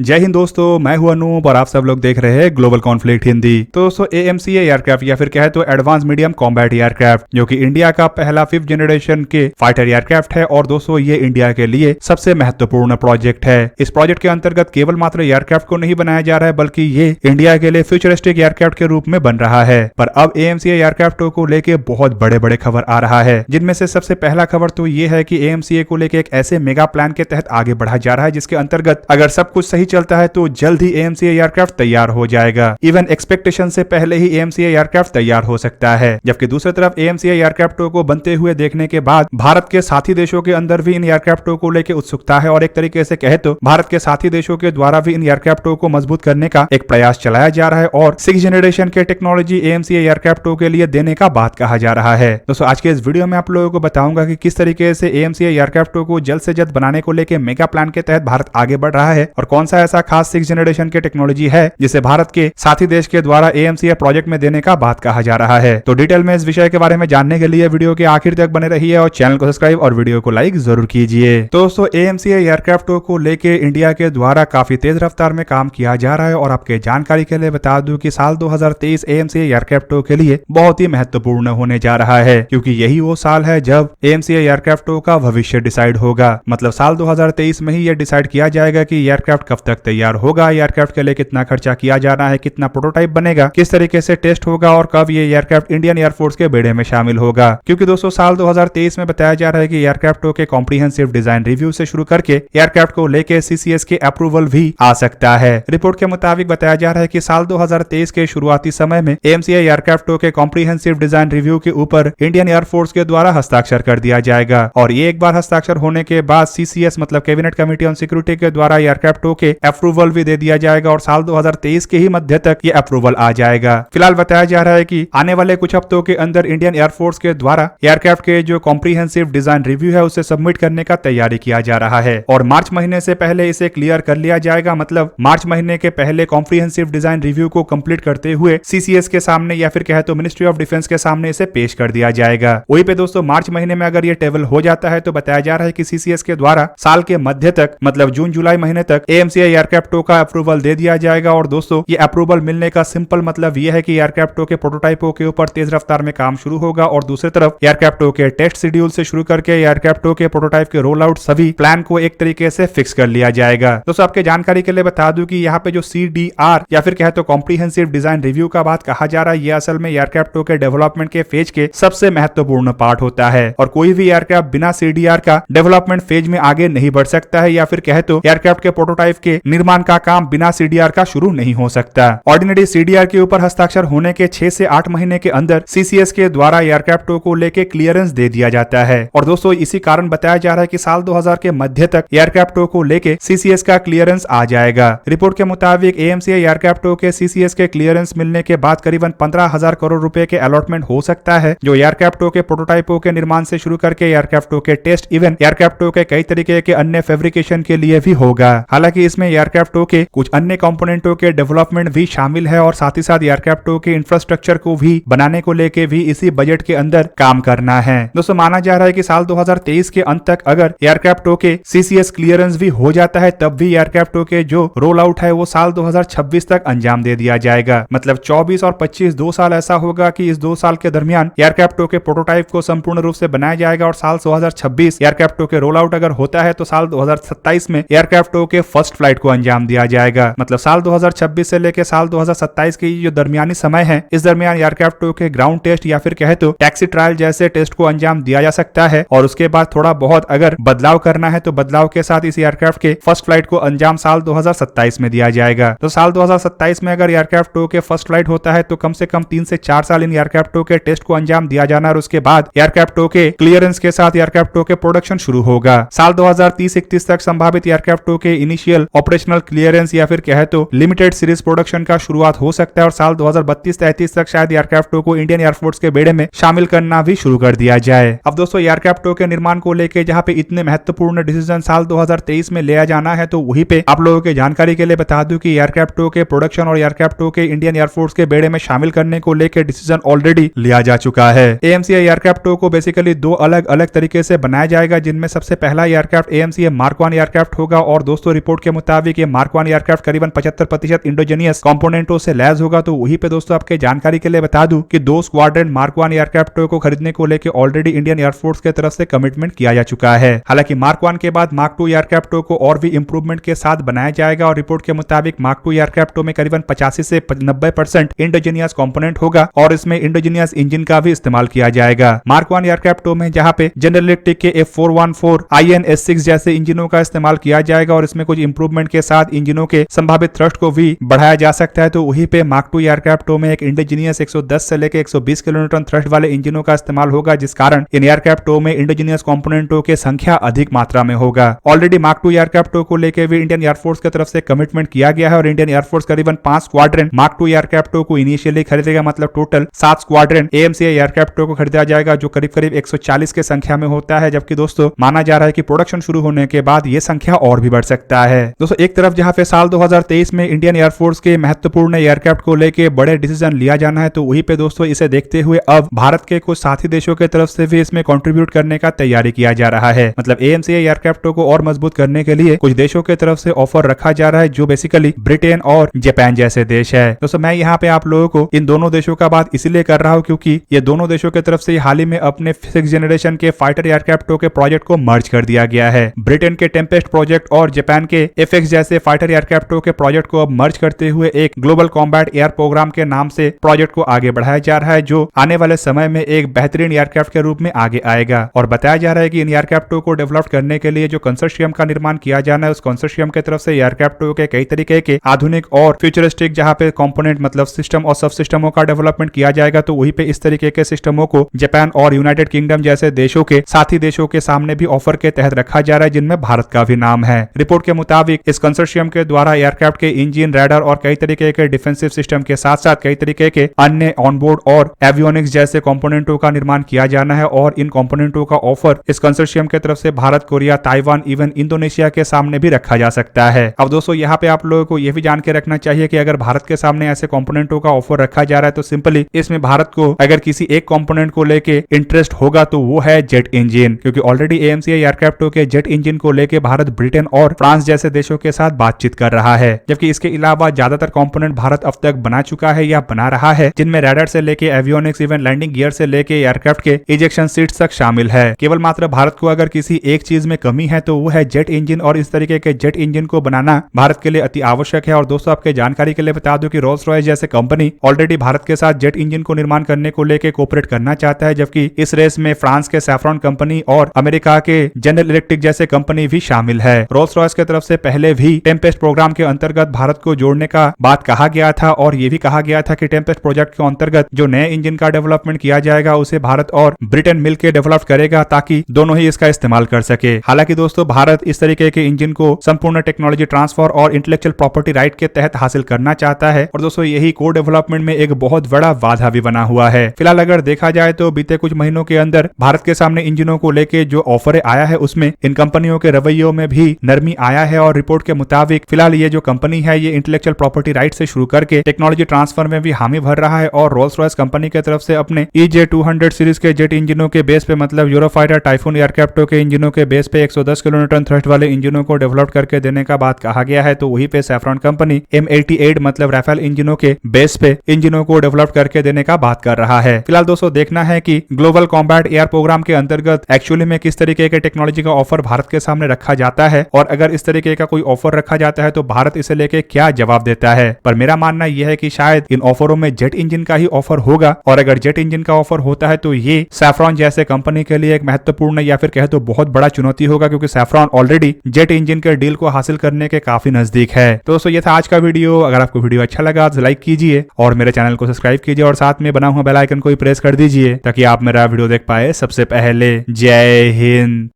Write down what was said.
जय हिंद दोस्तों, मैं हूं अनूप और आप सब लोग देख रहे हैं ग्लोबल कॉन्फ्लिक्ट हिंदी। तो दोस्तों AMCA एयरक्राफ्ट या फिर कहे तो एडवांस मीडियम कॉम्बैट एयरक्राफ्ट जो कि इंडिया का पहला 5th जनरेशन के फाइटर एयरक्राफ्ट है और दोस्तों ये इंडिया के लिए सबसे महत्वपूर्ण प्रोजेक्ट है। इस प्रोजेक्ट के अंतर्गत केवल मात्र एयरक्राफ्ट को नहीं बनाया जा रहा है बल्कि ये इंडिया के लिए फ्यूचरिस्टिक एयरक्राफ्ट के रूप में बन रहा है। पर अब AMCA एयरक्राफ्टों को लेके बहुत बड़े बड़े खबर आ रहा है, जिनमें से सबसे पहला खबर तो ये है कि AMCA को लेके एक ऐसे मेगा प्लान के तहत आगे बढ़ा जा रहा है जिसके अंतर्गत अगर सब कुछ सही चलता है तो जल्द ही AMCA एयरक्राफ्ट तैयार हो जाएगा। इवन एक्सपेक्टेशन से पहले ही AMCA एयरक्राफ्ट तैयार हो सकता है। जबकि दूसरी तरफ AMCA एयरक्राफ्टों को बनते हुए देखने के बाद भारत के साथी देशों के अंदर भी इन एयरक्राफ्टों को लेकर उत्सुकता है और एक तरीके से कहे तो भारत के साथी देशों के द्वारा भी इन एयरक्राफ्टों को मजबूत करने का एक प्रयास चलाया जा रहा है और 6th जनरेशन के टेक्नोलॉजी AMCA एयरक्राफ्टों के लिए देने का बात कहा जा रहा है। दोस्तों आज के इस वीडियो में आप लोगों को बताऊंगा कि किस तरीके से AMCA एयरक्राफ्टों को जल्द से जल्द बनाने को लेकर मेगा प्लान के तहत भारत आगे बढ़ रहा है और कौन सा ऐसा खास 6th जनरेशन के टेक्नोलॉजी है जिसे भारत के साथी देश के द्वारा AMCA प्रोजेक्ट में देने का बात कहा जा रहा है। तो डिटेल में इस विषय के बारे में जानने के लिए वीडियो के आखिर तक बने रहिए और चैनल को सब्सक्राइब और वीडियो को लाइक जरूर कीजिए। तो दोस्तों AMCA एयरक्राफ्टों को लेके इंडिया के द्वारा काफी तेज रफ्तार में काम किया जा रहा है और आपके जानकारी के लिए बता दूं कि साल 2023 AMCA एयरक्राफ्टों के लिए बहुत ही महत्वपूर्ण होने जा रहा है, क्योंकि यही वो साल है जब AMCA एयरक्राफ्टों का भविष्य डिसाइड होगा। मतलब साल 2023 में ही ये डिसाइड किया जाएगा कि एयरक्राफ्ट कब तक तैयार होगा, एयरक्राफ्ट के लिए कितना खर्चा किया जाना है, कितना प्रोटोटाइप बनेगा, किस तरीके से टेस्ट होगा और कब ये एयरक्राफ्ट इंडियन एयरफोर्स के बेड़े में शामिल होगा। क्योंकि दोस्तों साल 2023 में बताया जा रहा है कि एयरक्राफ्टों के कॉम्प्रिहेंसिव डिजाइन रिव्यू से शुरू करके एयरक्राफ्ट को लेके CCS के अप्रूवल भी आ सकता है। रिपोर्ट के मुताबिक बताया जा रहा है कि साल 2023 के शुरुआती समय में AMCA एयरक्राफ्टों के कॉम्प्रिहेंसिव डिजाइन रिव्यू के ऊपर इंडियन एयरफोर्स के द्वारा हस्ताक्षर कर दिया जाएगा और ये एक बार हस्ताक्षर होने के बाद CCS मतलब कैबिनेट कमेटी ऑन सिक्योरिटी के द्वारा एयरक्राफ्टों के अप्रूवल भी दे दिया जाएगा और साल 2023 के ही मध्य तक ये अप्रूवल आ जाएगा। फिलहाल बताया जा रहा है कि आने वाले कुछ हफ्तों के अंदर इंडियन एयरफोर्स के द्वारा एयरक्राफ्ट के जो कॉम्प्रिहेंसिव डिजाइन रिव्यू है उसे सबमिट करने का तैयारी किया जा रहा है और मार्च महीने से पहले इसे क्लियर कर लिया जाएगा। मतलब मार्च महीने के पहले कॉम्प्रिहेंसिव डिजाइन रिव्यू को कंप्लीट करते हुए CCS के सामने या फिर कहे तो मिनिस्ट्री ऑफ डिफेंस के सामने इसे पेश कर दिया जाएगा। वहीं पे दोस्तों मार्च महीने में अगर ये टेबल हो जाता है तो बताया जा रहा है कि CCS के द्वारा साल के मध्य तक मतलब जून जुलाई महीने तक AMCA एयरक्राफ्टों का अप्रूवल दे दिया जाएगा। और दोस्तों ये अप्रूवल मिलने का सिंपल मतलब ये है कि एयरक्राफ्टों के प्रोटोटाइपों के ऊपर तेज रफ्तार में काम शुरू होगा और दूसरी तरफ एयरक्राफ्टों के टेस्ट शेड्यूल से शुरू करके एयरक्राफ्टों के प्रोटोटाइप के रोल आउट सभी प्लान को एक तरीके से फिक्स कर लिया जाएगा। दोस्तों आपके जानकारी के लिए बता दूं कि यहाँ पे जो CDR या फिर कहे तो कॉम्प्रिहेंसिव डिजाइन रिव्यू का बात कहा जा रहा है, ये असल में एयरक्राफ्टों के डेवलपमेंट के फेज के सबसे महत्वपूर्ण पार्ट होता है और कोई भी एयरक्राफ्ट बिना CDR का डेवलपमेंट फेज में आगे नहीं बढ़ सकता है या फिर कहे तो एयरक्राफ्ट के प्रोटोटाइप के निर्माण का काम बिना CDR का शुरू नहीं हो सकता। ऑर्डिनरी CDR के ऊपर हस्ताक्षर होने के 6 से 8 महीने के अंदर CCS के द्वारा एयरक्राफ्टों को लेके क्लियरेंस दे दिया जाता है और दोस्तों इसी कारण बताया जा रहा है कि साल 2000 के मध्य तक एयरक्राफ्टों को लेके CCS का क्लियरेंस आ जाएगा। रिपोर्ट के मुताबिक AMCA एयरक्राफ्टों के CCS के क्लियरेंस मिलने के बाद करीबन 15,000 करोड़ रुपए के अलॉटमेंट हो सकता है, जो एयरक्राफ्टों के प्रोटोटाइपों के निर्माण से शुरू करके एयरक्राफ्टों के टेस्ट इवन एयरक्राफ्टों के कई तरीके के अन्य फैब्रिकेशन के लिए भी होगा। हालांकि इसमें एयरक्राफ्टों के कुछ अन्य कंपोनेंटों के डेवलपमेंट भी शामिल है और साथ ही साथ एयरक्राफ्टों के इंफ्रास्ट्रक्चर को भी बनाने को लेके भी इसी बजट के अंदर काम करना है। दोस्तों माना जा रहा है कि साल 2023 के अंत तक अगर एयरक्राफ्टों के CCS क्लियरेंस भी हो जाता है तब भी एयरक्राफ्टों के जो रोल आउट है वो साल 2026 तक अंजाम दे दिया जाएगा। मतलब 24 और 25 2 साल ऐसा होगा कि इस 2 साल के दरमियान एयरक्राफ्टों के प्रोटोटाइप को संपूर्ण रूप से बनाया जाएगा और साल 2026 एयरक्राफ्टों के रोल आउट अगर होता है तो साल 2027 में एयरक्राफ्टों के फर्स्ट फ्लाइट को अंजाम दिया जाएगा। मतलब साल 2026 से लेकर साल 2027 के जो दरमियानी समय है, इस दरमियान एयरक्राफ्टों के ग्राउंड टेस्ट या फिर कहे तो टैक्सी ट्रायल जैसे टेस्ट को अंजाम दिया जा सकता है और उसके बाद थोड़ा बहुत अगर बदलाव करना है तो बदलाव के साथ इस एयरक्राफ्ट के फर्स्ट फ्लाइट को अंजाम साल 2027 में दिया जाएगा। तो साल 2027 में अगर एयरक्राफ्टों के फर्स्ट फ्लाइट होता है तो कम से कम 3 से 4 साल इन एयरक्राफ्टों के टेस्ट को अंजाम दिया जाना और उसके बाद एयरक्राफ्टों के क्लियरेंस के साथ एयरक्राफ्टों के प्रोडक्शन शुरू होगा। साल 2030-31 तक संभावित एयरक्राफ्टों के इनिशियल ऑपरेशनल क्लियरेंस या फिर कहे तो लिमिटेड सीरीज प्रोडक्शन का शुरुआत हो सकता है और साल 2032-33 तक शायद एयरक्राफ्टों को इंडियन एयरफोर्स के बेड़े में शामिल करना भी शुरू कर दिया जाए। अब दोस्तों एयरक्राफ्टों के निर्माण को लेकर जहां पे इतने महत्वपूर्ण डिसीजन साल 2023 में लिया जाना है तो वहीं पे आप लोगों के जानकारी के लिए बता दूं कि एयरक्राफ्टों के प्रोडक्शन और एयरक्राफ्टों के इंडियन एयरफोर्स के बेड़े में शामिल करने को लेकर डिसीजन ऑलरेडी लिया जा चुका है। AMCA एयरक्राफ्टों को बेसिकली 2 अलग अलग तरीके से बनाया जाएगा, जिनमें सबसे पहला एयरक्राफ्ट AMCA Mark 1 एयरक्राफ्ट होगा और दोस्तों रिपोर्ट के मुताबिक ये मार्क 1 एयरक्राफ्ट करीबन 75% इंडोजेनियस कंपोनेंटों से लैस होगा। तो वहीं पे दोस्तों आपके जानकारी के लिए बता दूं कि 2 स्क्वाड्रन मार्क 1 एयरक्राफ्ट को खरीदने को लेकर ऑलरेडी इंडियन एयरफोर्स की तरफ से कमिटमेंट किया जा चुका है। हालांकि मार्क 1 के बाद मार्क 2 एयरक्राफ्ट को और भी इंप्रूवमेंट के साथ बनाया जाएगा और रिपोर्ट के मुताबिक मार्क 2 एयरक्राफ्ट में करीबन 85 से 90% इंडोजेनियस कंपोनेंट होगा और इसमें इंडोजेनियस इंजन का भी इस्तेमाल किया जाएगा। मार्क 1 एयरक्राफ्ट में जहां पे जनरल इलेक्ट्रिक के F414 IN-S6 जैसे इंजनों का इस्तेमाल किया जाएगा और इसमें कुछ इंप्रूवमेंट के साथ इंजनों के संभावित थ्रस्ट को भी बढ़ाया जा सकता है। तो वहीं पे मार्क 2 एयरक्राफ्ट में एक इंडोजेनियस 110 से लेकर 120 किलोन्यूटन थ्रस्ट वाले इंजनों का इस्तेमाल होगा, जिस कारण इन एयरक्राफ्ट में इंडोजेनियस कंपोनेंटों की संख्या अधिक मात्रा में होगा। ऑलरेडी मार्क 2 एयरक्राफ्ट को लेकर भी इंडियन एयरफोर्स की तरफ से कमिटमेंट किया गया है और इंडियन एयरफोर्स करीबन 5 स्क्वाड्रन मार्क 2 एयरक्राफ्ट को इनिशियली खरीदेगा, मतलब टोटल 7 स्क्वाड्रन AMCA एयरक्राफ्ट को खरीदा जाएगा जो करीब करीब 140 के संख्या में होता है। जबकि दोस्तों माना जा रहा है कि प्रोडक्शन शुरू होने के बाद ये संख्या और भी बढ़ सकता है। दोस्तों एक तरफ जहां पे साल 2023 में इंडियन एयरफोर्स के महत्वपूर्ण एयरक्राफ्ट को लेकर बड़े डिसीजन लिया जाना है, तो वहीं पे दोस्तों इसे देखते हुए अब भारत के कुछ साथी देशों की तरफ से भी इसमें कंट्रीब्यूट करने का तैयारी किया जा रहा है। मतलब AMCA एयरक्राफ्ट को और मजबूत करने के लिए कुछ देशों की तरफ से ऑफर रखा जा रहा है, जो बेसिकली ब्रिटेन और जापान जैसे देश है। दोस्तों मैं यहाँ पे आप लोगों को इन दोनों देशों का बात इसलिए कर रहा हूँ क्योंकि ये दोनों देशों की तरफ से हाल ही में अपने 6th जनरेशन के फाइटर एयरक्राफ्ट के प्रोजेक्ट को मर्ज कर दिया गया है। ब्रिटेन के टेम्पेस्ट प्रोजेक्ट और जापान के FX जैसे फाइटर एयरक्राफ्ट के प्रोजेक्ट को अब मर्ज करते हुए एक ग्लोबल कॉम्बैट एयर प्रोग्राम के नाम से प्रोजेक्ट को आगे बढ़ाया जा रहा है, जो आने वाले समय में एक बेहतरीन एयरक्राफ्ट के रूप में आगे आएगा। और बताया जा रहा है कि इन एयरक्राफ्ट को डेवलप करने के लिए जो कंसोर्शियम का निर्माण किया जाना है, उस कंसोर्शियम की तरफ से एयरक्राफ्ट के कई तरीके के आधुनिक और फ्यूचरिस्टिक जहां पे कंपोनेंट मतलब सिस्टम और सब सिस्टमों का डेवलपमेंट किया जाएगा। तो वहीं पे इस तरीके के सिस्टमों को जापान और यूनाइटेड किंगडम जैसे देशों के साथी देशों के सामने भी ऑफर के तहत रखा जा रहा है, जिनमें भारत का भी नाम है। रिपोर्ट के मुताबिक इस कंसोर्शियम के द्वारा एयरक्राफ्ट के इंजन, रडार और कई तरीके के डिफेंसिव सिस्टम के साथ साथ कई तरीके के अन्य ऑनबोर्ड और एवियोनिक्स जैसे कंपोनेंटों का निर्माण किया जाना है और इन कंपोनेंटों का ऑफर इस कंसोर्शियम की तरफ से Bharat, Korea, Taiwan, even Indonesia के सामने भी रखा जा सकता है। अब दोस्तों यहाँ पे आप लोगों को यह भी जान के रखना चाहिए कि अगर भारत के सामने ऐसे कंपोनेंटों का ऑफर रखा जा रहा है तो सिंपली इसमें भारत को अगर किसी एक कंपोनेंट को लेके इंटरेस्ट होगा तो वो है जेट इंजन, क्योंकि ऑलरेडी AMCA एयरक्राफ्ट के जेट इंजन को लेके भारत ब्रिटेन और फ्रांस जैसे देशों के साथ बातचीत कर रहा है। जबकि इसके अलावा ज्यादातर कंपोनेंट भारत अब तक बना चुका है या बना रहा है, जिनमें रडार से लेके एवियोनिक्स, इवन लैंडिंग गियर से लेके एयरक्राफ्ट के इजेक्शन सीट्स तक शामिल है। केवल मात्र भारत को अगर किसी एक चीज में कमी है तो वो है जेट इंजन, और इस तरीके के जेट इंजन को बनाना भारत के लिए अति आवश्यक है। और दोस्तों आपके जानकारी के लिए बता दूं कि रोल्स रॉयस जैसे कंपनी ऑलरेडी भारत के साथ जेट इंजन को निर्माण करने को लेकर कोऑपरेट करना चाहता है, जबकि इस रेस में फ्रांस के सैफ्रॉन कंपनी और अमेरिका के जनरल इलेक्ट्रिक जैसे कंपनी भी शामिल है। रोल्स रॉयस की तरफ से पहले भी टेम्पेस्ट प्रोग्राम के अंतर्गत भारत को जोड़ने का बात कहा गया था और ये भी कहा गया था कि टेम्पेस्ट प्रोजेक्ट के अंतर्गत जो नए इंजन का डेवलपमेंट किया जाएगा उसे भारत और ब्रिटेन मिलकर डेवलप करेगा ताकि दोनों ही इसका इस्तेमाल कर सके। हालांकि दोस्तों भारत इस तरीके के इंजन को संपूर्ण टेक्नोलॉजी ट्रांसफर और इंटेलेक्चुअल प्रॉपर्टी राइट के तहत हासिल करना चाहता है और दोस्तों यही को डेवलपमेंट में एक बहुत बड़ा बाधा भी बना हुआ है। फिलहाल अगर देखा जाए तो बीते कुछ महीनों के अंदर भारत के सामने इंजनों को लेके जो ऑफर आया है उसमें इन कंपनियों के रवैयों में भी नरमी आया है और रिपोर्ट के मुताबिक फिलहाल ये जो कंपनी है ये इंटेलेक्चुअल प्रॉपर्टी राइट से शुरू करके टेक्नोलॉजी ट्रांसफर में भी हामी भर रहा है और रोल्स रॉयस कंपनी की तरफ से अपने EJ200 सीरीज के जेट इंजनों के बेस पे मतलब यूरोफाइटर टाइफून एयरक्राफ्टों के इंजनों के बेस पे 110 किलोन्यूटन थ्रस्ट वाले इंजनों को डेवलप करके देने का बात कहा गया है। तो वहीं पे सैफ्रॉन कंपनी M88 मतलब राफेल इंजनों के बेस पे इंजनों को डेवलप करके देने का बात कर रहा है। फिलहाल दोस्तों देखना है कि ग्लोबल कॉम्बैट एयर प्रोग्राम के अंतर्गत एक्चुअली में किस तरीके के टेक्नोलॉजी का ऑफर भारत के सामने रखा जाता है और अगर इस तरीके का कोई ऑफर रखा जाता है तो भारत इसे लेके क्या जवाब देता है। पर मेरा मानना यह है कि शायद इन ऑफरों में जेट इंजन का ही ऑफर होगा और अगर जेट इंजन का ऑफर होता है तो ये सैफ्रॉन जैसे कंपनी के लिए एक महत्वपूर्ण या फिर कहे तो बहुत बड़ा चुनौती होगा, क्योंकि सैफ्रॉन ऑलरेडी जेट इंजन के डील को हासिल करने के काफी नजदीक है। तो दोस्तों ये था आज का वीडियो। अगर आपको वीडियो अच्छा लगा तो लाइक कीजिए और मेरे चैनल को सब्सक्राइब कीजिए और साथ में बना हुआ बेल आइकन को भी प्रेस कर दीजिए ताकि आप मेरा वीडियो देख पाए सबसे पहले। जय हिंद।